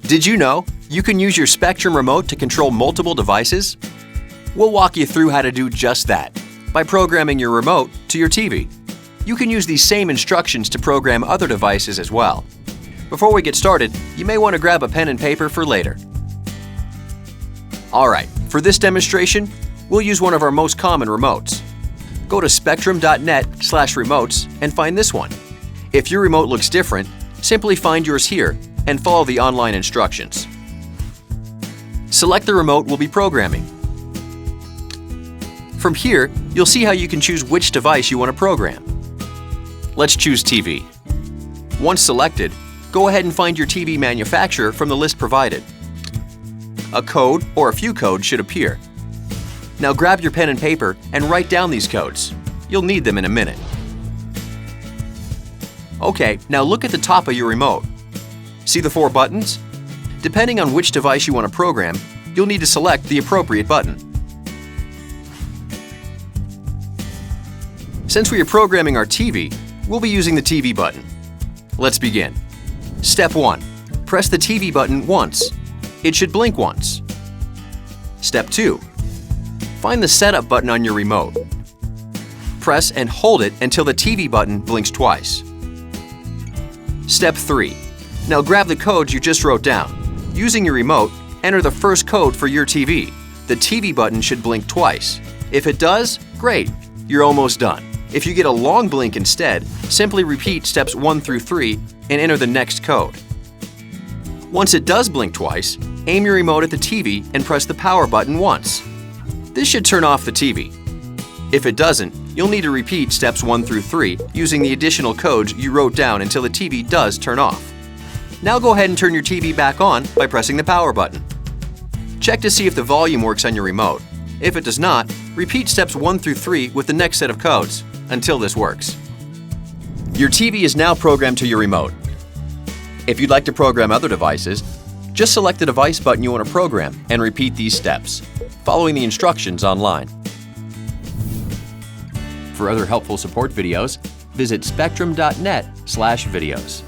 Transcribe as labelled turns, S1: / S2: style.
S1: Did you know you can use your Spectrum remote to control multiple devices? We'll walk you through how to do just that by programming your remote to your TV. You can use these same instructions to program other devices as well. Before we get started, you may want to grab a pen and paper for later. Alright, for this demonstration, we'll use one of our most common remotes. Go to spectrum.net/remotes and find this one. If your remote looks different, simply find yours here and follow the online instructions. Select the remote we'll be programming. From here, you'll see how you can choose which device you want to program. Let's choose TV. Once selected, go ahead and find your TV manufacturer from the list provided. A code or a few codes should appear. Now grab your pen and paper and write down these codes. You'll need them in a minute. Okay, now look at the top of your remote. See the 4 buttons? Depending on which device you want to program, you'll need to select the appropriate button. Since we are programming our TV, we'll be using the TV button. Let's begin. Step 1. Press the TV button once. It should blink once. Step 2. Find the Setup button on your remote. Press and hold it until the TV button blinks twice. Step 3. Now grab the codes you just wrote down. Using your remote, enter the first code for your TV. The TV button should blink twice. If it does, great, you're almost done. If you get a long blink instead, simply repeat steps 1 through 3 and enter the next code. Once it does blink twice, aim your remote at the TV and press the power button once. This should turn off the TV. If it doesn't, you'll need to repeat steps 1 through 3 using the additional codes you wrote down until the TV does turn off. Now go ahead and turn your TV back on by pressing the power button. Check to see if the volume works on your remote. If it does not, repeat steps 1 through 3 with the next set of codes until this works. Your TV is now programmed to your remote. If you'd like to program other devices, just select the device button you want to program and repeat these steps, following the instructions online. For other helpful support videos, visit spectrum.net/videos.